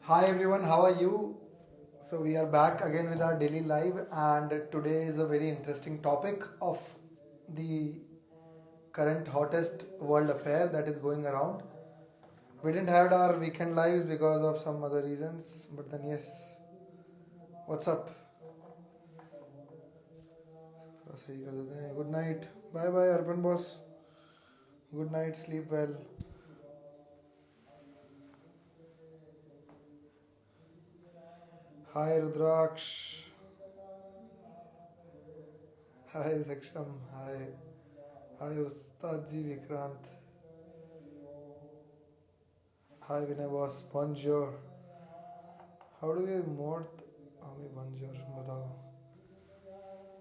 Hi everyone, how are you? So we are back again with our daily live, and today is a very interesting topic of the current hottest world affair that is going around. We didn't have our weekend lives because of some other reasons, but then yes, what's up? Good night. Bye bye Urban boss. Good night, sleep well. Hi Rudraksh. Hi Saksham. Hi. Hi Ustad Ji Vikrant. Hi Vinay boss. Bonjour. How do you mode हमें बंजर बताओ.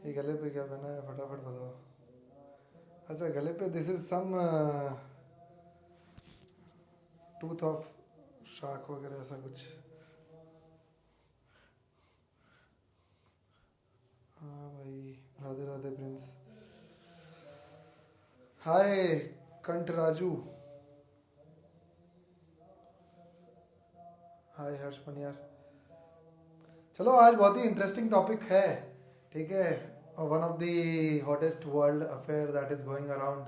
ये गले पे क्या पहना है फटाफट बताओ. अच्छा गले पे this is some tooth of shark वगैरह ऐसा कुछ. हाँ भाई. राधे राधे प्रिंस. हाय कंठ राजू. हाय हर्ष पनियार. चलो आज बहुत ही इंटरेस्टिंग टॉपिक है. ठीक है. One of the hottest world affair that is going around.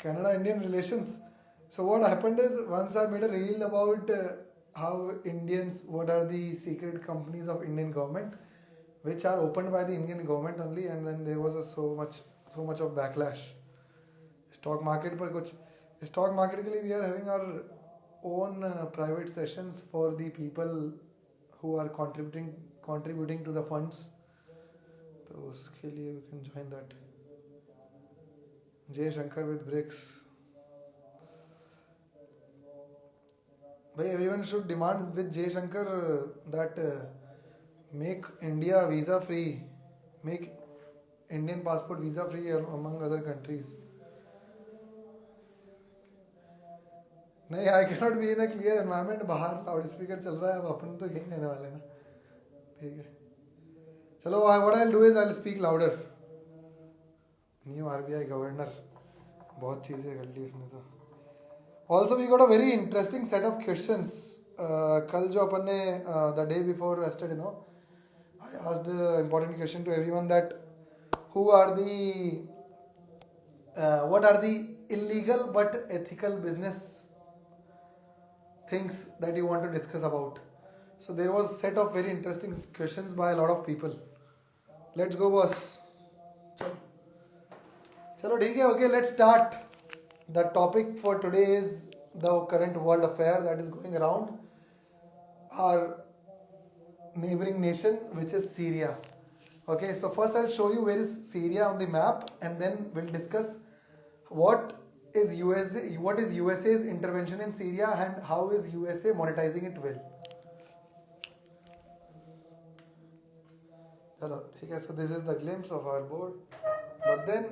Canada Indian relations. So what happened is once I made a reel about how Indians, what are the secret companies of Indian government, which are opened by the Indian government only, and then there was so much of backlash. Stock market पर कुछ. Stock market के लिए we are having our own private sessions for the people who are contributing to the funds. तो उसके लिए we can join that. Jay Shankar with bricks. Bhai, everyone should demand with Jay Shankar that make India visa free, make Indian passport visa free among other countries. नहीं, I can not be in a clear environment. बाहर loud speaker चल रहा है. अब अपन तो यही रहने वाले ना. ठीक है. चलो what I do is I speak louder. New RBI governor. बहुत चीज़ें कर ली इसने तो. Also we got a very interesting set of questions. कल जो अपन ने the day before yesterday no I asked the important question to everyone that who are the what are the illegal but ethical business things that you want to discuss about. So there was set of very interesting questions by a lot of people. Let's go boss. चलो ठीक है. Okay, let's start. The topic for today is the current world affair that is going around our neighboring nation, which is Syria. Okay, so first I'll show you where is Syria on the map, and then we'll discuss what is USA's intervention in Syria and how is USA monetizing it well. चलो ठीक है. So this is the glimpse of our board, but then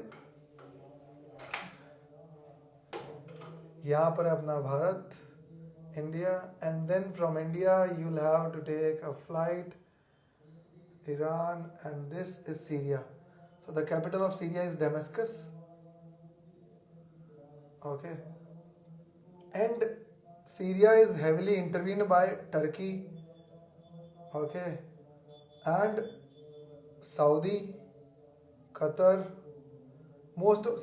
यहाँ पर है अपना Bharat, India, and then from India you'll have to take a flight. Iran, and this is Syria. So the capital of Syria is Damascus. Okay. And Syria is heavily intervened by Turkey. Okay. And Saudi, Qatar. Most of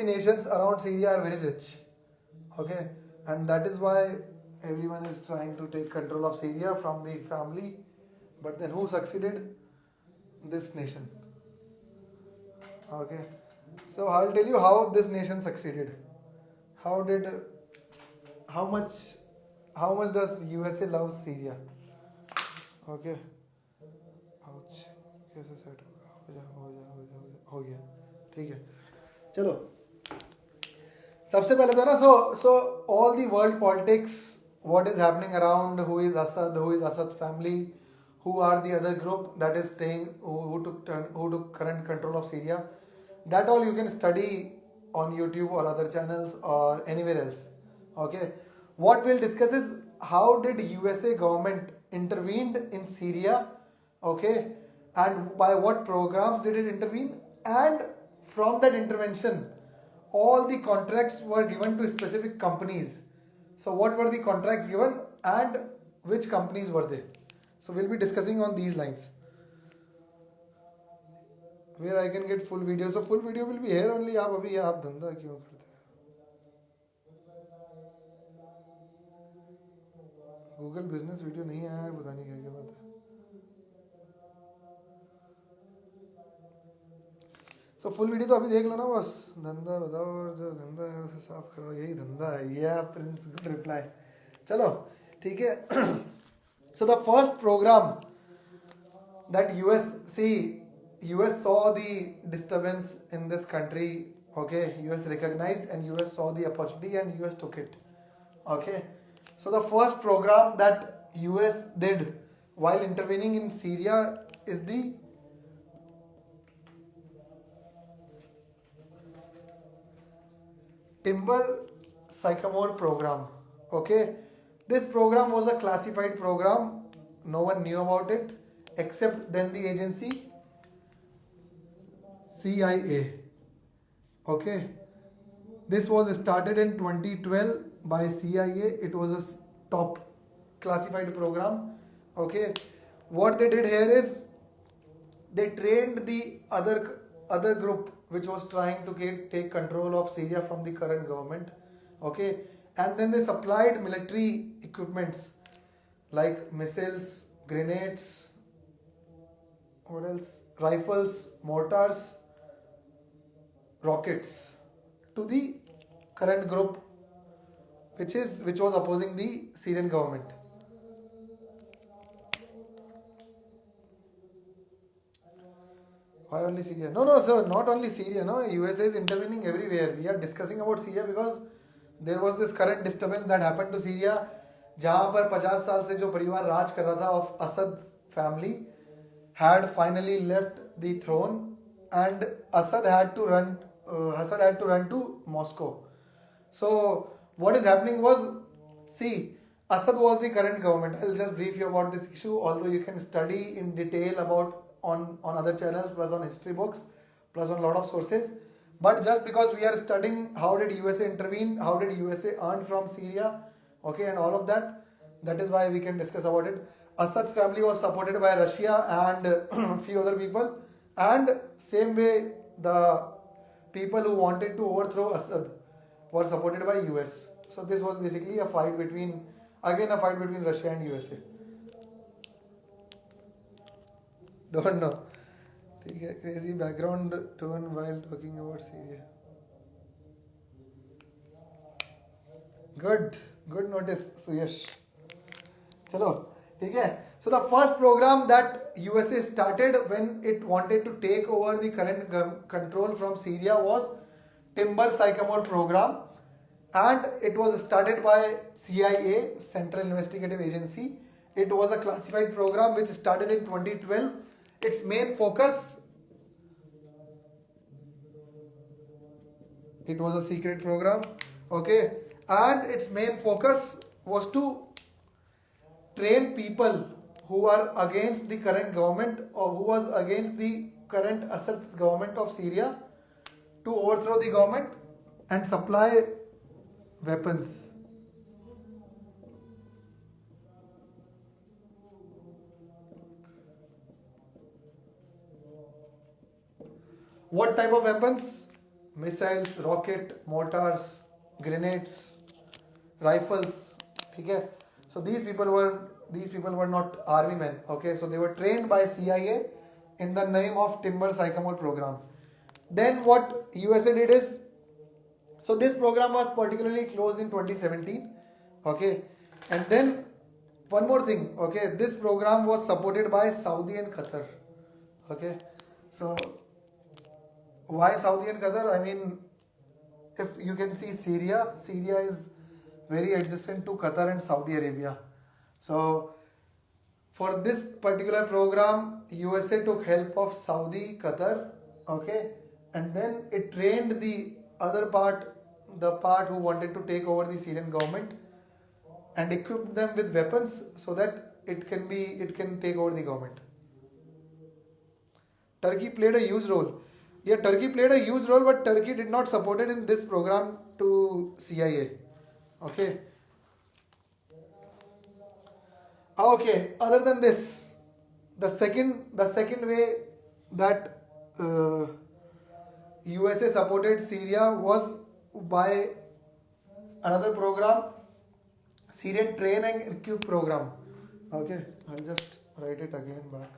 the nations around Syria are very rich. Okay. And that is why everyone is trying to take control of Syria from the family. But then who succeeded? This nation. Okay. So I'll tell you how this nation succeeded. How much does USA love Syria? Okay. Ouch. कैसे set होगा? हो गया. ठीक है. चलो. सबसे पहले तो ना so all the world politics, what is happening around, who is Assad's family, who are the other group that is staying, who took current control of Syria, that all you can study on YouTube or other channels or anywhere else. Okay. What we'll discuss is how did USA government intervened in Syria. Okay. And by what programs did it intervene, and from that intervention all the contracts were given to specific companies. So what were the contracts given and which companies were they? So we'll be discussing on these lines. Where I can get full video. So full video will be here only. आप अभी आप धंधा क्यों करते हैं? Google business video नहीं आया है, पता नहीं क्या क्या बात है. So full video तो अभी देख लो ना बस. धंधा बताओ और जो धंधा है उसे साफ करो. यही धंधा है. Yeah, Prince, good reply. चलो ठीक है. So the first program that US saw the disturbance in this country. Okay, US recognized and US saw the opportunity and US took it. Okay, so the first program that US did while intervening in Syria is the Timber Sycamore program. Okay, this program was a classified program. No one knew about it except then the agency CIA. Okay, this was started in 2012 by CIA. It was a top classified program. Okay, what they did here is they trained the other group which was trying to take control of Syria from the current government. Okay, and then they supplied military equipments like missiles, grenades, what else, rifles, mortars, rockets to the current group which was opposing the Syrian government. Why only Syria? No, sir, not only Syria. No, USA is intervening everywhere. We are discussing about Syria because there was this current disturbance that happened to Syria, जहाँ पर 50 साल से जो परिवार राज कर रहा था of Assad family had finally left the throne and Assad had to run to Moscow. So what is happening was, see, Assad was the current government. I'll just brief you about this issue, although you can study in detail about on other channels, plus on history books, plus on a lot of sources. But just because we are studying how did USA intervene, how did USA earn from Syria, okay, and all of that, that is why we can discuss about it. Assad's family was supported by Russia and few other people, and same way the people who wanted to overthrow Assad were supported by US. So this was basically a fight between Russia and USA. Don't know. Crazy background tone while talking about Syria. Good notice, Suyash. Chalo, okay. So the first program that USA started when it wanted to take over the current control from Syria was Timber Sycamore program, and it was started by CIA, Central Investigative Agency. It was a classified program which started in 2012. Its main focus, it was a secret program, okay, and its main focus was to train people who are against the current government or who was against the current Assad's government of Syria to overthrow the government and supply weapons. What type of weapons? Missiles, rocket, mortars, grenades, rifles. Okay. So these people were not army men. Okay. So they were trained by CIA in the name of Timber Sycamore program. Then what USA did is, so this program was particularly closed in 2017. Okay. And then one more thing. Okay. This program was supported by Saudi and Qatar. Okay. So why Saudi and Qatar? I mean, if you can see Syria is very adjacent to Qatar and Saudi Arabia. So for this particular program, USA took help of Saudi, Qatar, okay, and then it trained the other part, the part who wanted to take over the Syrian government, and equipped them with weapons so that it can take over the government. Turkey played a huge role. Yeah, Turkey played a huge role, but Turkey did not support it in this program to CIA. Okay. Okay. Other than this, the second way that USA supported Syria was by another program, Syrian Train and Equip program. Okay, I'll just write it again back.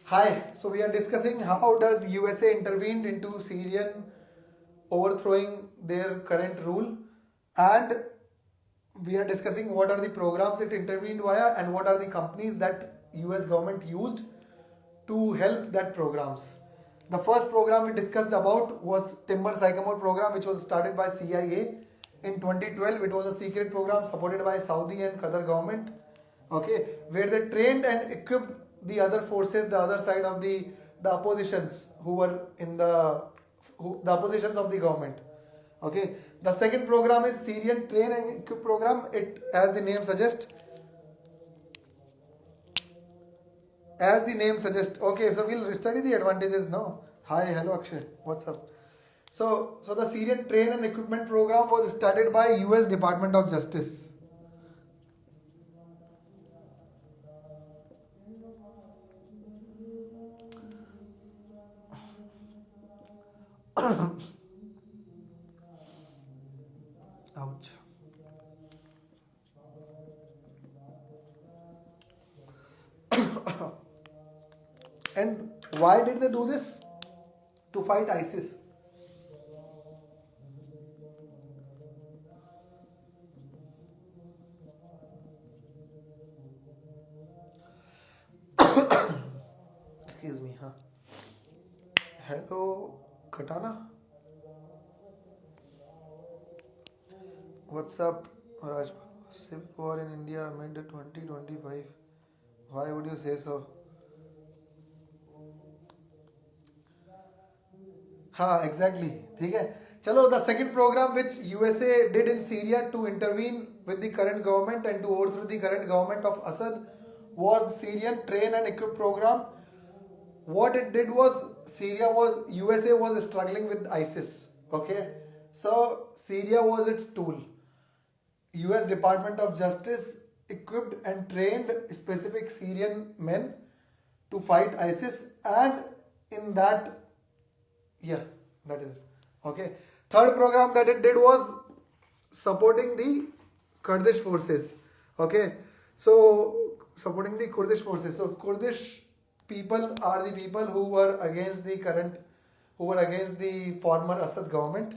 Hi, so we are discussing how does USA intervened into Syrian overthrowing their current rule, and we are discussing what are the programs it intervened via and what are the companies that US government used to help that programs. The first program we discussed about was Timber Sycamore program, which was started by CIA in 2012. It was a secret program supported by Saudi and Qatar government. Okay, where they trained and equipped the other forces, the other side of the oppositions who were in the oppositions of the government. Okay, the second program is Syrian Train and Equip program. It, as the name suggests. Okay, so we'll study the advantages now. Hi, hello Akshay, what's up? So the Syrian Train and Equipment program was started by US Department of Justice. Ouch. And why did they do this? To fight ISIS. Excuse me, huh? Hello, Katana. What's up, Raj? Civil war in India mid 2025. Why would you say so? हाँ exactly ठीक है चलो the second program which USA did in Syria to intervene with the current government and to overthrow the current government of Assad was the Syrian Train and Equip program. What it did was USA was struggling with ISIS. Okay, so Syria was its tool. US Department of Justice equipped and trained specific Syrian men to fight ISIS, and in that, yeah, that is it. Okay. Third program that it did was supporting the Kurdish forces. Okay. So supporting the Kurdish forces. So Kurdish people are the people who were against the former Assad government.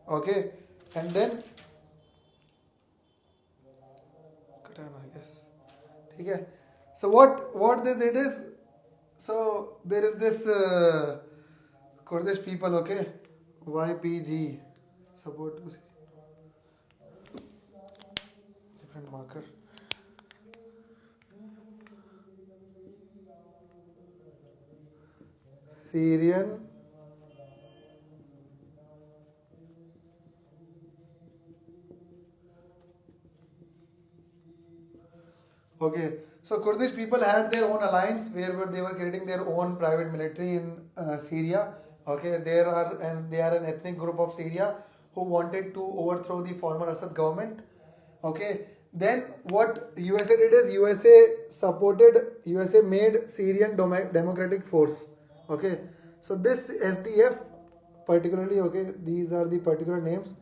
Okay. And then yes. Okay. So what they did is, so there is this Kurdish people, okay, YPG, support to different marker. Syrian Okay, so Kurdish people had their own alliance where they were creating their own private military in Syria. Okay, they are an ethnic group of Syria who wanted to overthrow the former Assad government. Okay, then what USA did is USA made Syrian Democratic Force. Okay, so this SDF particularly, okay, these are the particular names.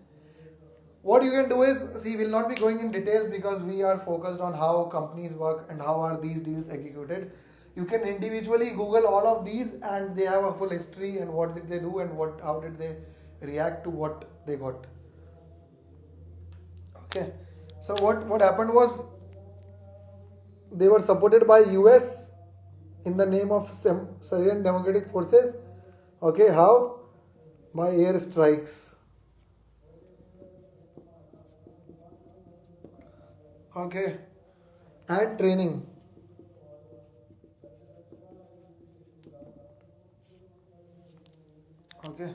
What you can do is, see, we'll not be going in details because we are focused on how companies work and how are these deals executed. You can individually Google all of these and they have a full history and what did they do and how did they react to what they got. Okay, so what happened was they were supported by US in the name of Syrian Democratic Forces. Okay, how? By air strikes. Okay, and training. Okay,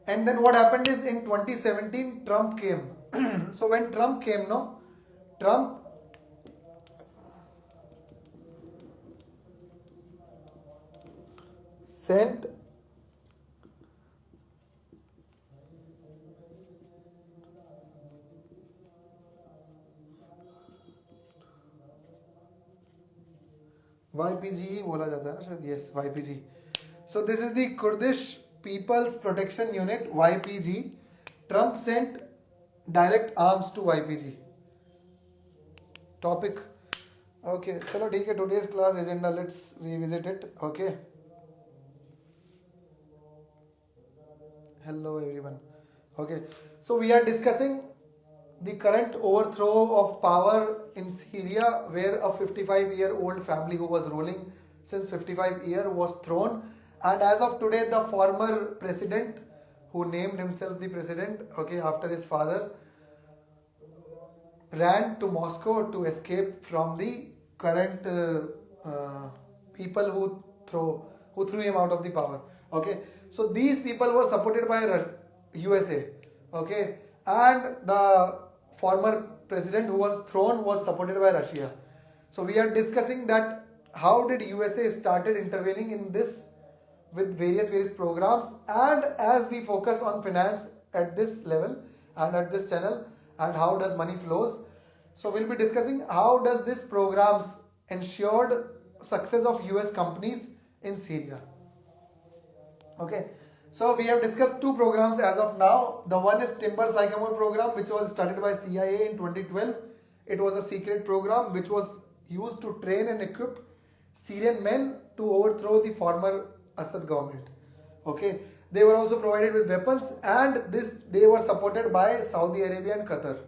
and then what happened is in 2017 Trump came So when Trump came, no, Trump sent YPG ही बोला जाता है ना शायद, yes, YPG. So this is the Kurdish People's Protection Unit, YPG. Trump sent direct arms to YPG. Topic. Okay, चलो ठीक है. Today's class agenda, let's revisit it. Okay. Hello everyone. Okay, so we are discussing the current overthrow of power in Syria, where a 55-year-old family who was ruling since 55 years was thrown, and as of today the former president, who named himself the president, okay, after his father, ran to Moscow to escape from the current people who threw him out of the power. Okay, so these people were supported by USA, okay, and the former president who was thrown was supported by Russia. So we are discussing that how did USA started intervening in this with various programs, and as we focus on finance at this level and at this channel, and how does money flows, so we'll be discussing how does this programs ensured success of US companies in Syria. Okay, so we have discussed two programs as of now. The one is Timber Sycamore program, which was started by CIA in 2012. It was a secret program which was used to train and equip Syrian men to overthrow the former Assad government. Okay, they were also provided with weapons, and they were supported by Saudi Arabia and Qatar.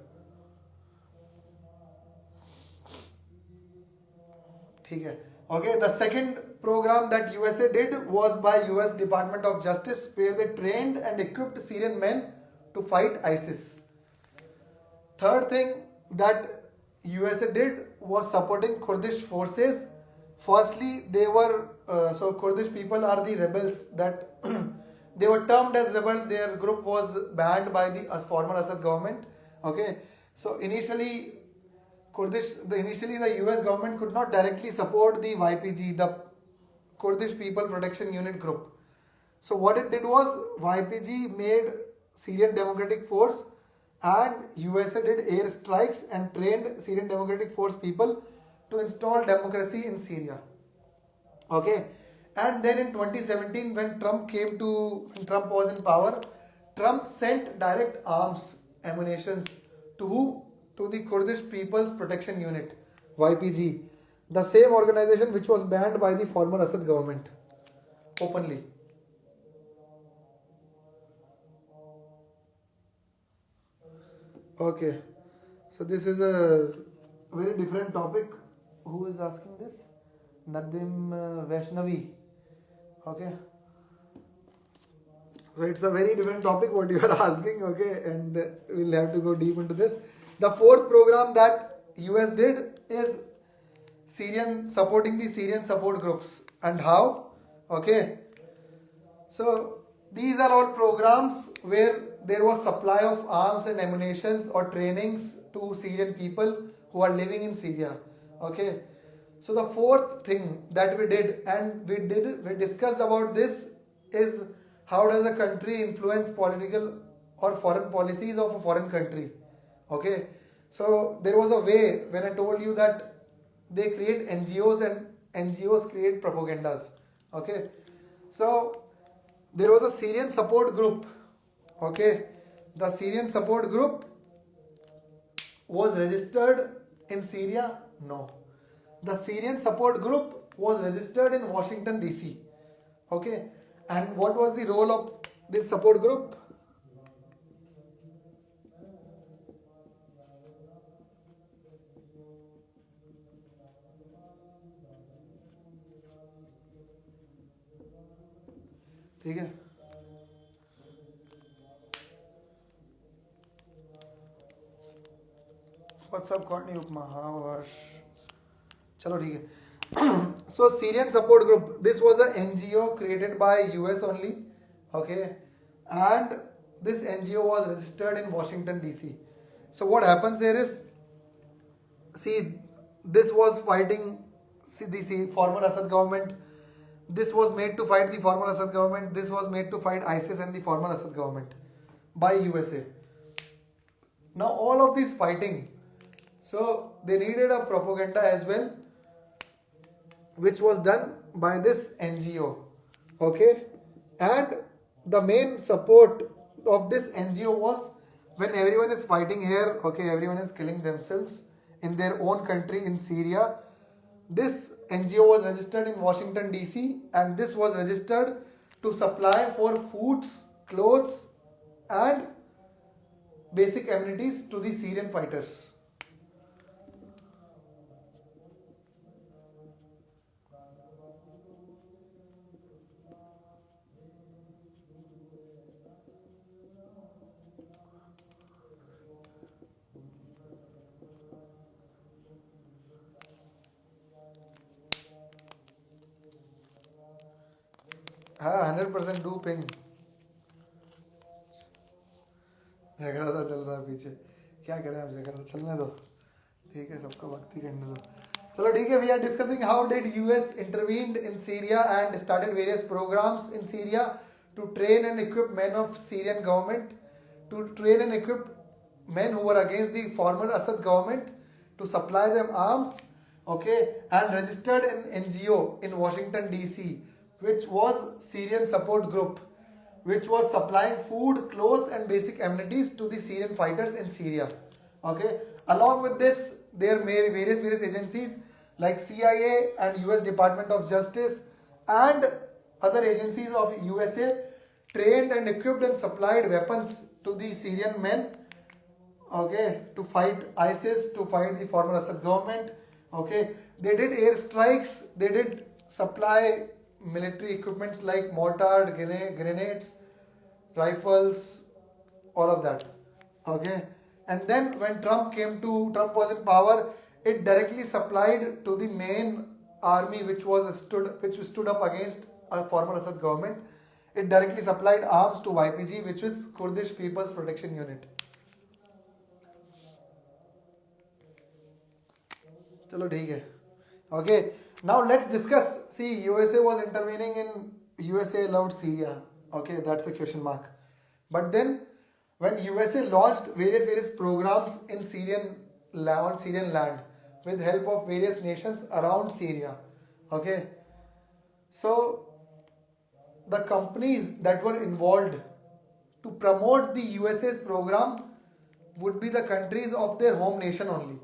Okay, the second program that USA did was by US Department of Justice, where they trained and equipped Syrian men to fight ISIS. Third thing that USA did was supporting Kurdish forces. Firstly, they were so Kurdish people are the rebels that they were termed as rebel. Their group was banned by the former Assad government. Okay, so initially the US government could not directly support the YPG, the Kurdish People Protection Unit group. So what it did was YPG made Syrian Democratic Force, and USA did air strikes and trained Syrian Democratic Force people to install democracy in Syria. Okay, and then in 2017 when Trump was in power, Trump sent direct arms, ammunitions to who? To the Kurdish People's Protection Unit, YPG, the same organization which was banned by the former Assad government openly. Okay, so this is a very different topic. Who is asking this? Nadim Vaishnavi. Okay, so it's a very different topic what you are asking. Okay, and we'll have to go deep into this. The fourth program that US did is supporting the Syrian support groups. And how? Okay, so these are all programs where there was supply of arms and ammunitions or trainings to Syrian people who are living in Syria. Okay, so the fourth thing that we did, and we discussed about this, is how does a country influence political or foreign policies of a foreign country. Okay, so there was a way when I told you that they create NGOs and NGOs create propagandas. Okay, so there was a Syrian support group. Okay, the Syrian support group was registered in Syria? No. The Syrian support group was registered in Washington DC. Okay, and what was the role of this support group? ठीक है, What's up, Courtney Upma? How are? चलो ठीक है. So Syrian support group, this was a NGO created by US only. Okay, and this NGO was registered in Washington DC. So what happens here is, see, this was fighting, see, former Assad government. This was made to fight the former Assad government. This was made to fight ISIS and the former Assad government by USA. Now all of this fighting, so they needed a propaganda as well, which was done by this NGO. Okay, and the main support of this NGO was, when everyone is fighting here, okay, everyone is killing themselves in their own country in Syria. This NGO was registered in Washington DC, and this was registered to supply for foods, clothes, and basic amenities to the Syrian fighters. हाँ 100% do ping झगड़ा तो चल रहा है पीछे, क्या करें अब, झगड़ा चलने दो, ठीक है, सबको भक्ति करने दो. चलो ठीक है, we are discussing how did US intervened in Syria and started various programmes in Syria to train and equip men of Syrian government, to train and equip men who were against the former Assad government, to supply them arms, okay, and registered an NGO in Washington DC, which was Syrian Support Group, which was supplying food, clothes and basic amenities to the Syrian fighters in Syria. Okay, along with this, there may various agencies like CIA and US Department of Justice and other agencies of USA trained and equipped and supplied weapons to the Syrian men, okay, to fight ISIS, to fight the former Assad government. Okay, they did air strikes, they did supply military equipments like mortar, grenades, rifles, all of that. Okay, and then when Trump was in power, it directly supplied to the main army which stood up against a former Assad government. It directly supplied arms to YPG, which is Kurdish People's Protection Unit. चलो ठीक है. Okay, now let's discuss. See, USA was intervening in, USA loved Syria. Okay, that's a question mark. But then when USA launched various programs in on Syrian land with help of various nations around Syria. Okay, so the companies that were involved to promote the USA's program would be the countries of their home nation only.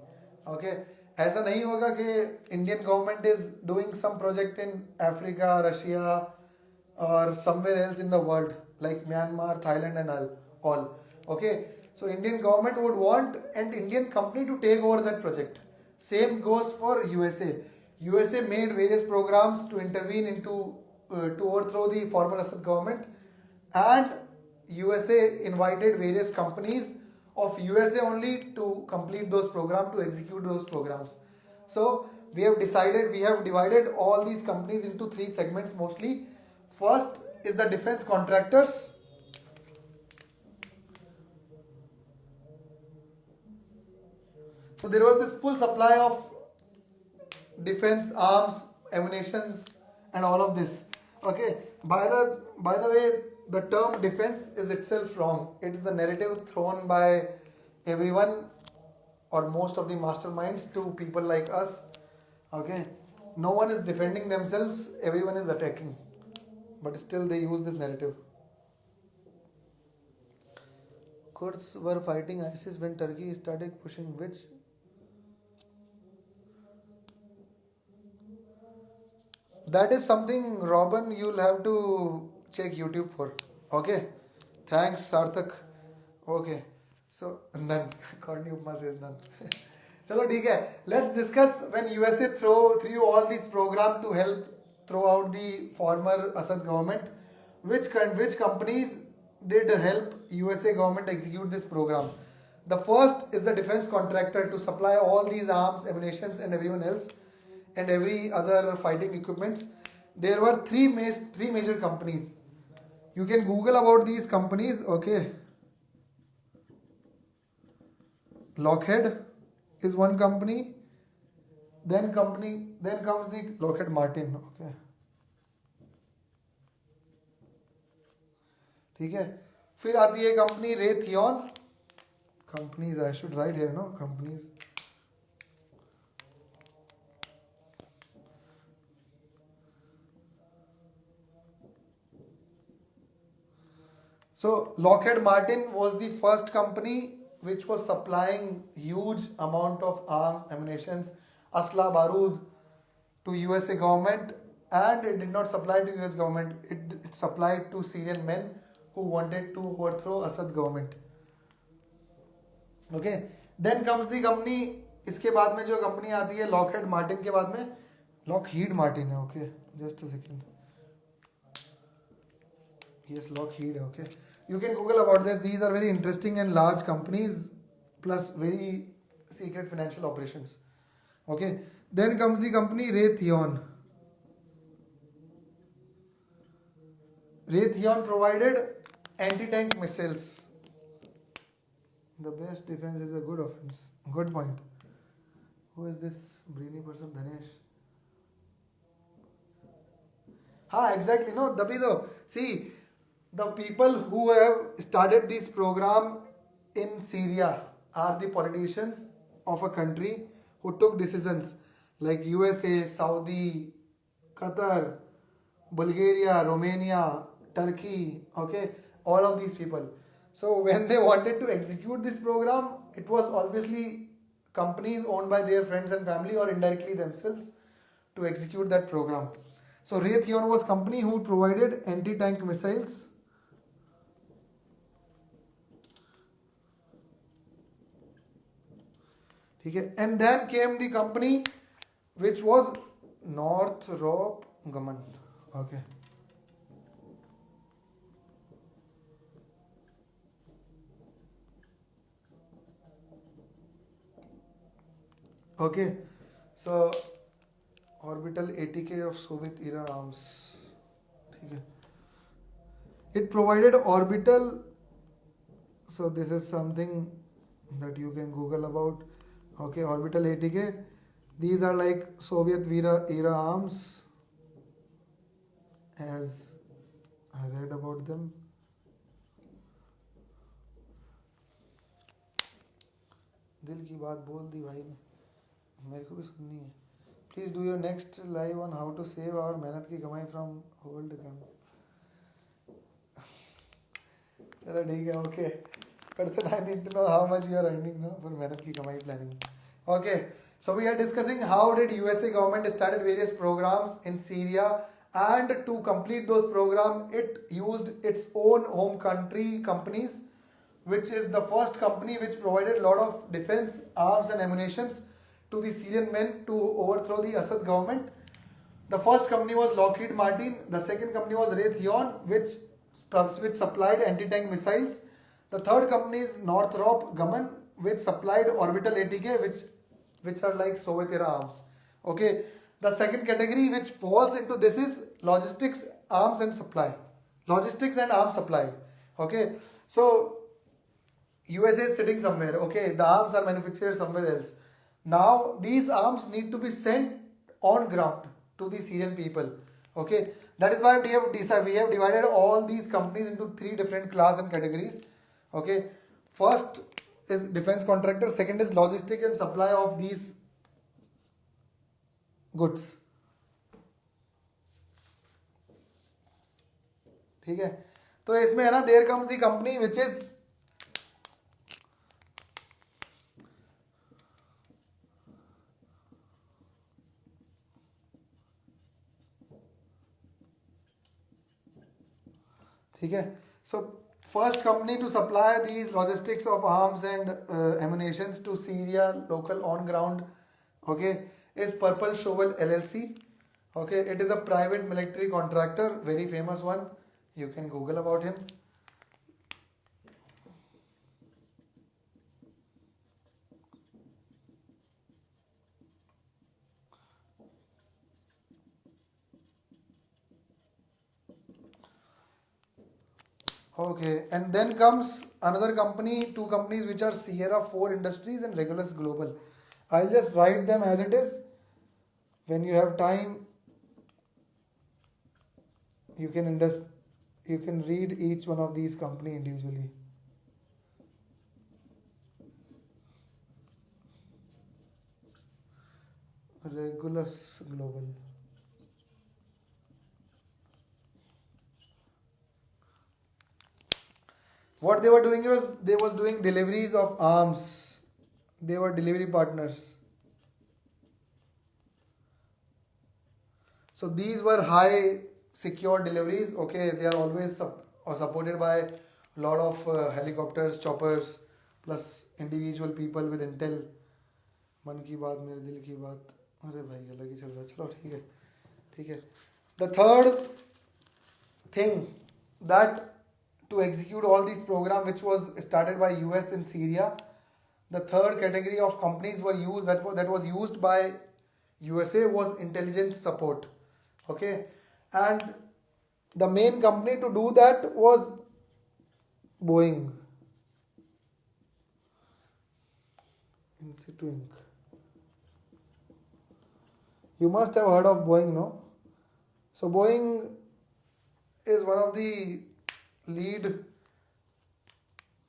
Okay, ऐसा नहीं होगा कि Indian government is doing some project in Africa, Russia और somewhere else in the world like Myanmar, Thailand and all. Okay, so Indian government would want and Indian company to take over that project. Same goes for USA. USA made various programs to intervene into to overthrow the former Assad government, and USA invited various companies of USA only to complete those programs, to execute those programs. So we have divided all these companies into three segments mostly. First is the defense contractors. So there was this full supply of defense arms, ammunitions and all of this. Okay, by the way, the term defense is itself wrong. It is the narrative thrown by everyone or most of the masterminds to people like us. Okay, no one is defending themselves, everyone is attacking, but still they use this narrative. Kurds were fighting ISIS when Turkey started pushing which? That is something, Robin, you'll have to check YouTube for. Okay, thanks Sarthak. Okay, so none. Courtney Upma says none. Chalo theek hai, let's discuss when USA threw all these programs to help throw out the former Assad government. Which companies did help USA government execute this program? The first is the defense contractor to supply all these arms, ammunitions and everyone else and every other fighting equipments. There were three major companies. You can Google about these companies. Okay, Lockheed is one company. Then comes the Lockheed Martin. Okay. ठीक है. फिर आती है company Raytheon. Companies I should write here, no? Companies. So Lockheed Martin was the first company which was supplying huge amount of arms, ammunitions, asla barood to USA government, and it did not supply to US government. It supplied to Syrian men who wanted to overthrow Assad government. Okay. Then comes the company. इसके बाद में जो company आती है Lockheed Martin के बाद में Lockheed Martin है. Okay just a second. Yes, Lockheed. Okay, you can Google about this. These are very interesting and large companies, plus very secret financial operations. Okay, then comes the company Raytheon. Raytheon provided anti-tank missiles. The best defense is a good offense. Good point. Who is this brainy person? Dhanesh. हाँ exactly. No, तभी तो see. The people who have started this program in Syria are the politicians of a country who took decisions like USA, Saudi, Qatar, Bulgaria, Romania, Turkey, okay, all of these people. So when they wanted to execute this program, it was obviously companies owned by their friends and family or indirectly themselves to execute that program. So Raytheon was company who provided anti-tank missiles. ठीक है. And then came the company which was Northrop Grumman. Okay. Okay. So orbital ATK of Soviet era arms. ठीक है. It provided orbital. So this is something that you can Google about. Okay, orbital ATK. These are like Soviet era arms, as I read about them. दिल की बात बोल दी भाई ने, मेरे को भी सुननी है. Please do your next live on how to save our मेहनत की कमाई from old camp. चलो ठीक है. ओके करते हैं. I need to know how much you are earning now for मेहनत की कमाई planning. Okay, so we are discussing how did USA government started various programs in Syria, and to complete those programs it used its own home country companies, which is the first company which provided a lot of defense arms and ammunitions to the Syrian men to overthrow the Assad government. The first company was Lockheed Martin. The second company was Raytheon, which supplied anti-tank missiles. The third company is Northrop Grumman, which supplied orbital ATK, which are like Soviet era arms. Okay, the second category which falls into this is logistics, arms and supply. Logistics and arms supply. Okay, so USA is sitting somewhere. Okay, the arms are manufactured somewhere else. Now these arms need to be sent on ground to the Syrian people. Okay, that is why we have divided all these companies into three different class and categories. Okay, first is defense contractor, second is logistic and supply of these goods. ठीक है. तो इसमें है ना, there comes the company which is ठीक है. So first company to supply these logistics of arms and ammunitions to Syria local on ground, okay, is Purple Shovel LLC. Okay, it is a private military contractor, very famous one. You can Google about him. Okay, and then comes another company, two companies which are Sierra 4 Industries and Regulus Global. I'll just write them as it is. When you have time, you can read each one of these company individually. Regulus Global. What they were doing was they was doing deliveries of arms. They were delivery partners. So these were high secure deliveries. Okay, they are always supported by a lot of helicopters, choppers, plus individual people with intel. मन की बात मेरे दिल की बात. अरे भाई अलग ही चल रहा है. चलो ठीक है, ठीक है. The third thing that to execute all these programs which was started by US in Syria, the third category of companies were used that was used by USA was intelligence support. Okay, and the main company to do that was Boeing. Insitu Inc. You must have heard of Boeing, no? So Boeing is one of the lead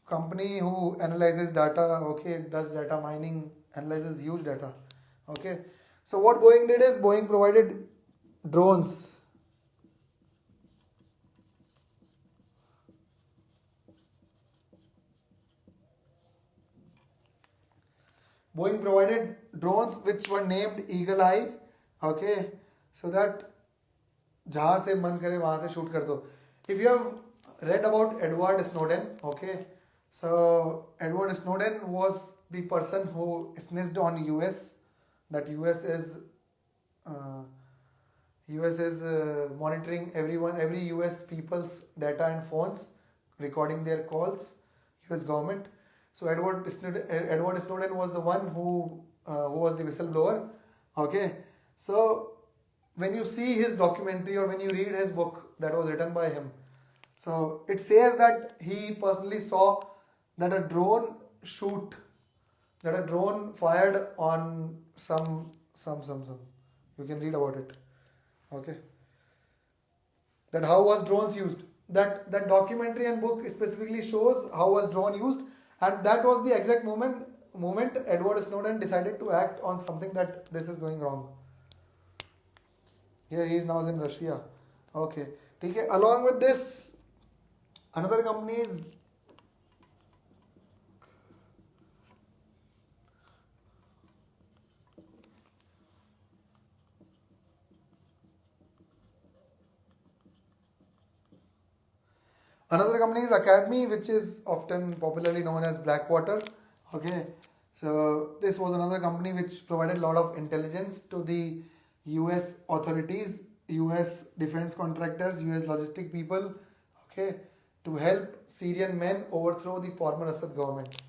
company who analyzes data. Okay, does data mining, analyzes huge data. Okay, so what Boeing did is Boeing provided drones. Boeing provided drones which were named Eagle Eye. Okay, so that जहाँ से मन करे वहाँ से shoot कर दो. If you have read about Edward Snowden, okay, so Edward Snowden was the person who snitched on US, that US is monitoring every US people's data and phones, recording their calls, US government. So Edward Snowden was the one who was the whistleblower. Okay, so when you see his documentary or when you read his book that was written by him, so it says that he personally saw that a drone fired on some. You can read about it. Okay. That how was drones used? That documentary and book specifically shows how was drone used, and that was the exact moment Edward Snowden decided to act on something that this is going wrong. Yeah, he is now in Russia. Okay. Okay. Along with this, another company is Academy, which is often popularly known as Blackwater. Okay, so this was another company which provided a lot of intelligence to the US authorities, US defense contractors, US logistic people, okay, to help Syrian men overthrow the former Assad government.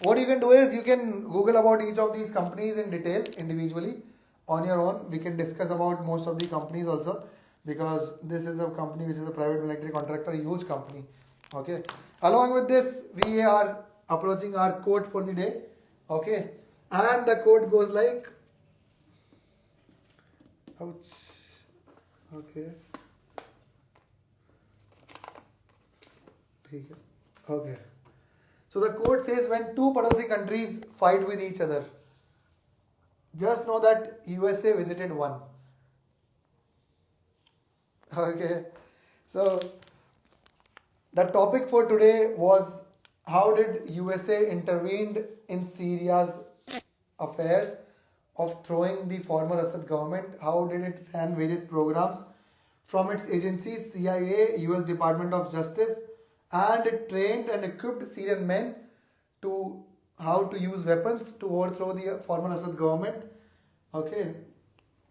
What you can do is you can Google about each of these companies in detail individually on your own. We can discuss about most of the companies also, because this is a company which is a private military contractor, a huge company. Okay. Along with this, we are approaching our quote for the day. Okay. And the quote goes like, ouch. Okay. Okay. So the quote says, when two Padosi countries fight with each other, just know that USA visited one. Okay. So the topic for today was how did USA intervened in Syria's affairs of throwing the former Assad government. How did it run various programs from its agencies, CIA, US Department of Justice, and it trained and equipped Syrian men to how to use weapons to overthrow the former Assad government. Okay.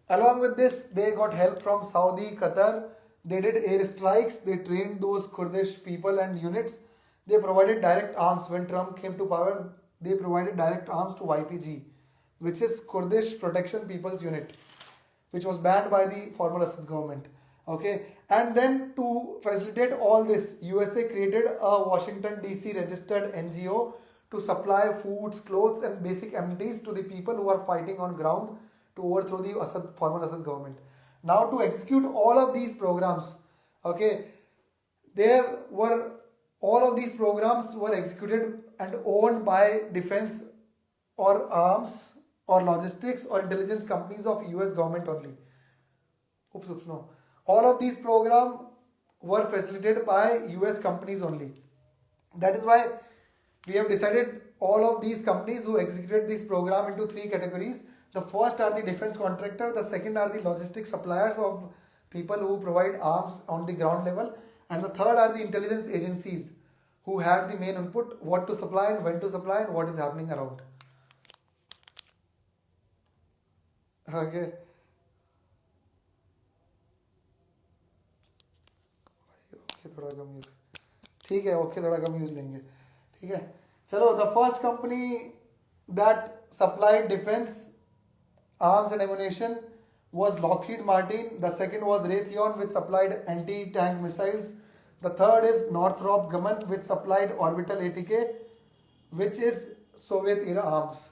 Along with this, they got help from Saudi, Qatar. They did airstrikes. They trained those Kurdish people and units. They provided direct arms. When Trump came to power, they provided direct arms to YPG, which is Kurdish Protection People's Unit, which was banned by the former Assad government. Okay, and then to facilitate all this, USA created a Washington DC registered NGO to supply foods, clothes, and basic amenities to the people who are fighting on ground to overthrow the former Assad government. Now, to execute all of these programs, okay, there were all of these programs were executed and owned by defense or arms or logistics or intelligence companies of US government only. Oops, no. All of these programs were facilitated by US companies only. That is why we have decided all of these companies who executed this program into three categories. The first are the defense contractor, the second are the logistic suppliers of people who provide arms on the ground level, and the third are the intelligence agencies who had the main input, what to supply and when to supply and what is happening around. Okay. थोड़ा कम use ठीक है okay थोड़ा कम use लेंगे ठीक है चलो the first company that supplied defence arms and ammunition was Lockheed Martin. The second was Raytheon, which supplied anti-tank missiles. The third is Northrop Grumman, which supplied orbital ATK, which is Soviet era arms.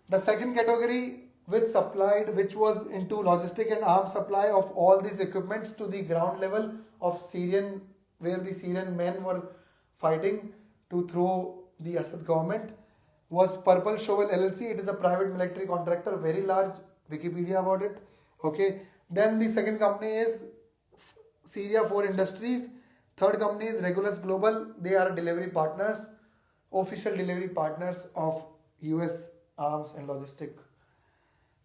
The second category which was into logistic and arms supply of all these equipments to the ground level of Syrian, where the Syrian men were fighting to throw the Assad government, was Purple Shovel LLC. It is a private military contractor, very large, Wikipedia about it. Okay. Then the second company is Syria 4 Industries. Third company is Regulus Global. They are delivery partners, official delivery partners of US arms and logistic.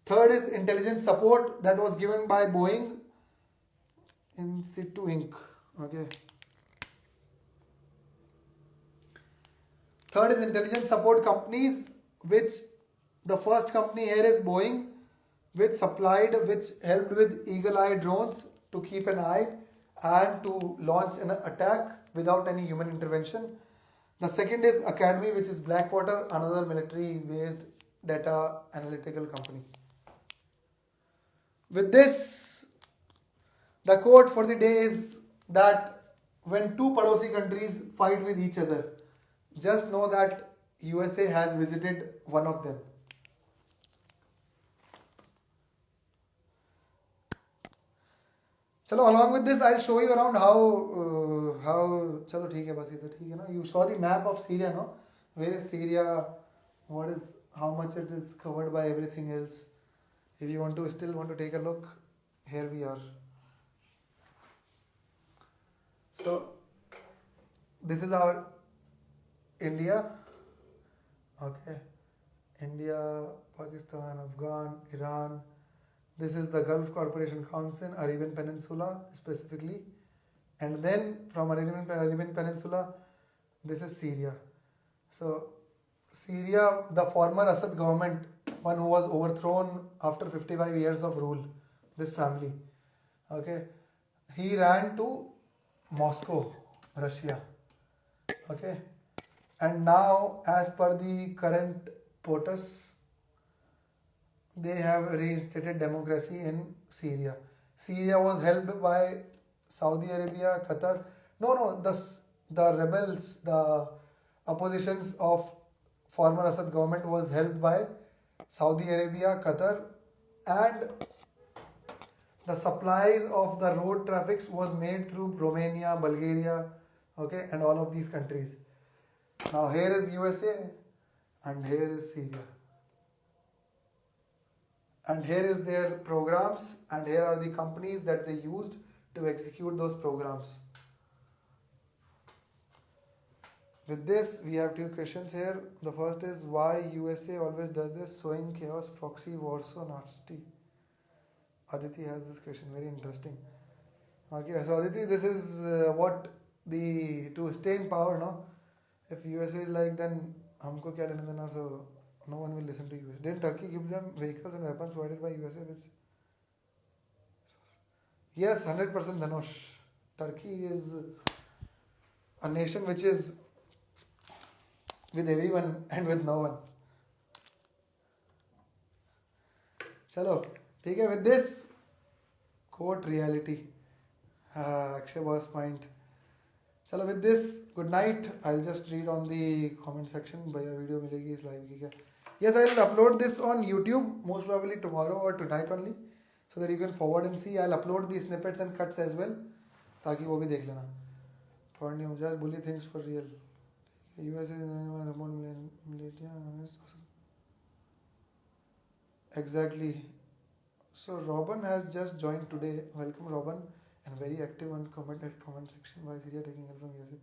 Third is intelligence support that was given by Boeing in situ Inc. Okay. Third is intelligence support companies, which the first company here is Boeing, which helped with Eagle Eye drones to keep an eye and to launch an attack without any human intervention. The second is Academy, which is Blackwater, another military-based data analytical company. With this, the quote for the day is that when two Padosi countries fight with each other, just know that USA has visited one of them. चलो along with this I'll show you around how चलो ठीक है बस इधर ठीक है ना. You saw the map of Syria, no? Where is Syria? What is how much it is covered by everything else? If you still want to take a look, here we are. So this is our India. Okay. India, Pakistan, Afghan, Iran. This is the Gulf Cooperation Council, Arabian Peninsula specifically. And then from Arabian Peninsula, this is Syria. So Syria, the former Assad government, one who was overthrown after 55 years of rule, this family. Okay. He ran to Moscow, Russia. Okay. And now, as per the current POTUS, they have reinstated democracy in Syria. Syria was helped by Saudi Arabia, Qatar. The rebels, the oppositions of former Assad government was helped by Saudi Arabia, Qatar, and the supplies of the road traffics was made through Romania, Bulgaria, okay, and all of these countries. Now here is USA and here is Syria. And here is their programs and here are the companies that they used to execute those programs. With this, we have two questions here. The first is why USA always does this, sowing chaos, proxy, Warsaw, nasty. Aditi has this question, very interesting. Okay, so Aditi, this is to stay in power, no? If USA is like, then हमको क्या लेना देना? So no one will listen to USA. Didn't Turkey give them vehicles and weapons provided by USA? Yes, 100% Dhanush. Turkey is a nation which is with everyone and with no one. चलो ठीक है. With this quote reality. Akshay was point. चलो with this, good night. I'll just read on the comment section. भैया video मिलेगी इस live की क्या? Yes, I'll upload this on YouTube most probably tomorrow or tonight only, so that you can forward and see. I'll upload the snippets and cuts as well, ताकि वो भी देख लेना. Thought नहीं just bully things for real. US is exactly. So Robin has just joined today. Welcome Robin, and very active on comment section. Why Syria taking help from USA?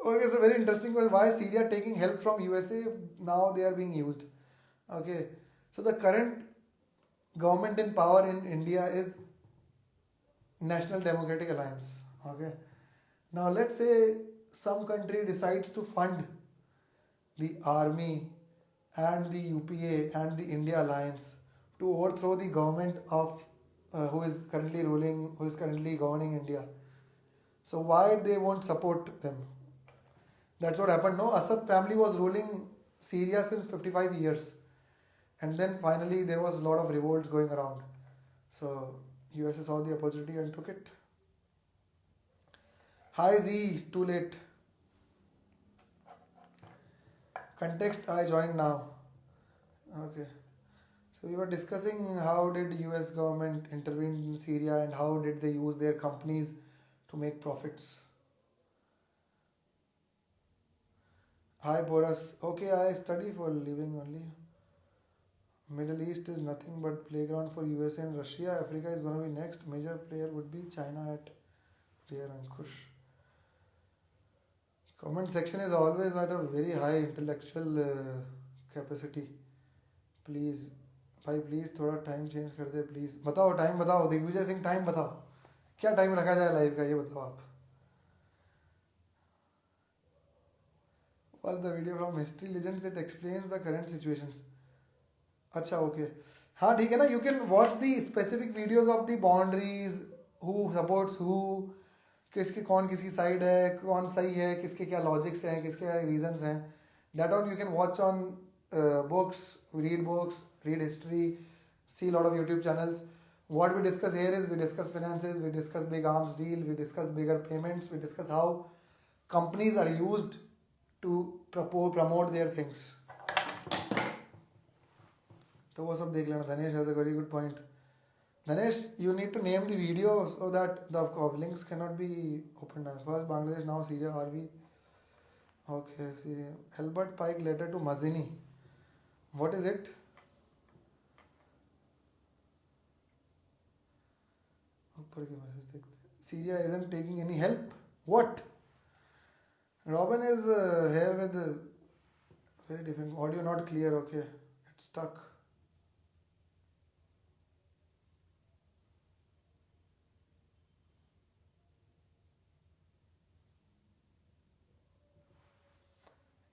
Okay, so very interesting one. Why Syria taking help from USA? Now they are being used. Okay, so the current government in power in India is National Democratic Alliance. Okay, now let's say some country decides to fund the army and the UPA and the India Alliance to overthrow the government of who is currently ruling, who is currently governing India. So why they won't support them? That's what happened. No, Assad family was ruling Syria since 55 years, and then finally there was a lot of revolts going around. So USA saw the opportunity and took it. Hi Z, too late. Context, I joined now. Okay. So we were discussing how did US government intervene in Syria and how did they use their companies to make profits. Hi Boris. Okay, I study for a living only. Middle East is nothing but playground for USA and Russia. Africa is going to be next. Major player would be China at Dear Ankush. Comment section is always at a very high intellectual capacity. Please, भाई please थोड़ा time change कर दे please. बताओ time बताओ. Digvijay Singh time बताओ. क्या time रखा जाए live का, ये बताओ आप. Was the video from History Legends? It explains the current situations. अच्छा ओके. हाँ ठीक है ना. You can watch the specific videos of the boundaries, who supports who, किसकी कौन किसकी साइड है, कौन सही है, किसके क्या लॉजिक्स हैं, किसके क्या रीजंस हैं. That all you can watch on books, read history, see a lot of YouTube channels. What we discuss here is we discuss finances, we discuss big arms deal, we discuss bigger payments, we discuss how companies are used to promote their things. तो वो सब देख लेना. Dhanesh has a very good point. Dhanesh, you need to name the video so that the links cannot be opened. First Bangladesh, now Syria, RV. Okay, see. Albert Pike letter to Mazini. What is it? Syria isn't taking any help. What? Robin is here with very different audio, not clear. Okay, it's stuck.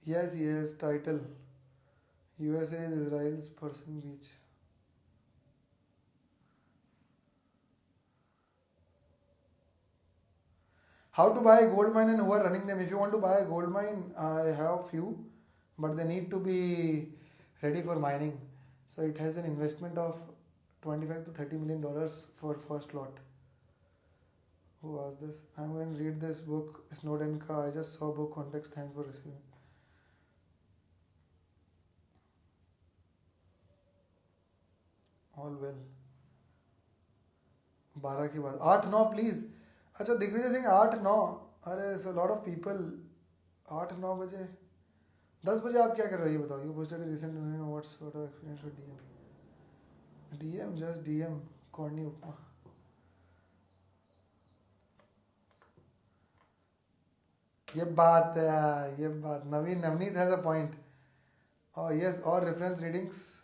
Yes, title. USA is Israel's Persian beach. How to buy a gold mine and who are running them? If you want to buy a gold mine, I have few, but they need to be ready for mining. So it has an investment of $25 to $30 million for first lot. Who was this? I'm going to read this book, Snowden Ka. I just saw book context. Thanks for receiving. All well. 12 के बाद 8-9 please. अच्छा दिग्विजय सिंह 8-9. अरे so lot of people. 8-9 बजे 10 बजे आप क्या कर रहे हो ये बताओ. You posted recent what's sort of experience with DM just DM corny upma. ये बात Navneet has a point. Yes और reference readings.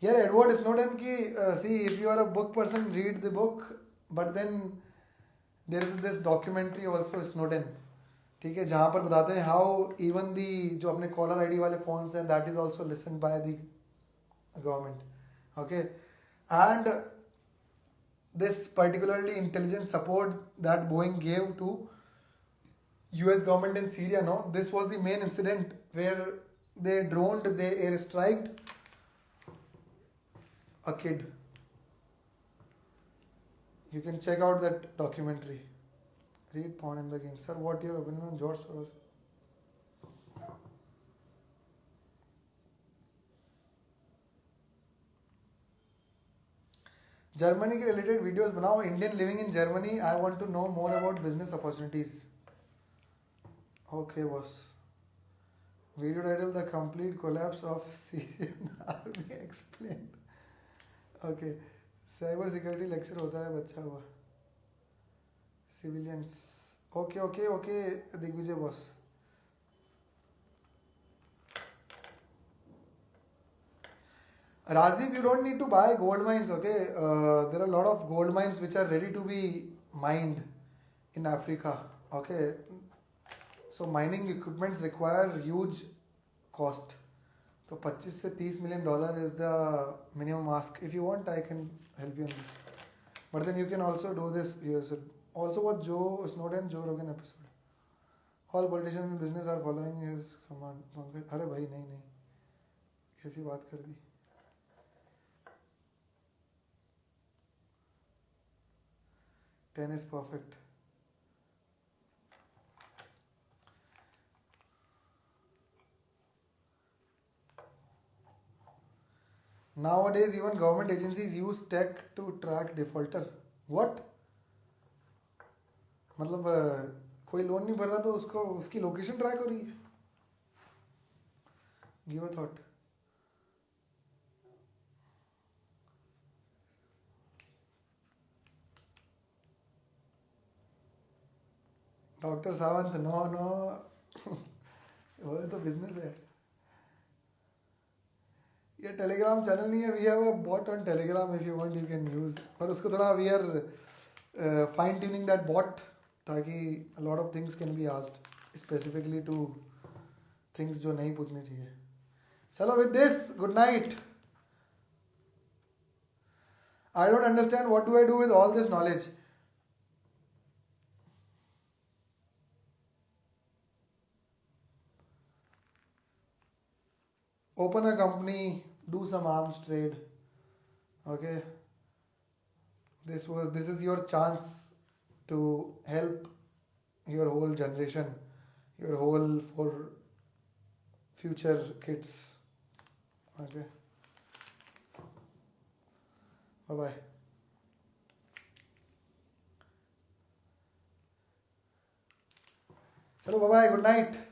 Here Edward Snowden की see if you are a book person read the book, but then there is this documentary also Snowden. ठीक है, जहाँ पर बताते हैं how even the जो अपने caller ID वाले phones हैं that is also listened by the government. Okay, and this particularly intelligence support that Boeing gave to US government in Syria, no, this was the main incident where they airstriked a kid. You can check out that documentary. Read Porn in the Game. Sir, what your opinion on George Soros? Germany के related videos बनाओ. Indian living in Germany. I want to know more about business opportunities. Okay boss. Video title the complete collapse of Syrian army explained. Okay. Cyber security lecture होता है बच्चा हुआ. Civilians. Okay okay okay Digvijay boss. Rajdeep, you don't need to buy gold mines, okay? There are a lot of gold mines which are ready to be mined in Africa, okay? So mining equipments require huge cost. So 25 से 30 million dollar is the minimum ask. If you want, I can help you on this. But then you can also do this yourself. Also what Joe Snowden, Joe Rogan episode. All politicians in business are following his command. अरे भाई नहीं कैसी बात कर दी. Ten is perfect. Nowadays, even government agencies use tech to track defaulter. What? मतलब कोई loan नहीं भर रहा तो उसको उसकी लोकेशन ट्रैक हो रही है. Give a thought. Doctor Sawant no वो तो बिजनेस है. ये टेलीग्राम चैनल नहीं है. We have a bot on Telegram. If you want you can use. पर उसको थोड़ा we are fine tuning that bot ताकि lot of things can be asked specifically to things जो नहीं पूछने चाहिए. चलो with this good night. I don't understand what do I do with all this knowledge. Open a company, do some arms trade. Okay, this is your chance to help your whole generation, your whole for future kids. Okay, bye bye. Chalo bye bye, good night.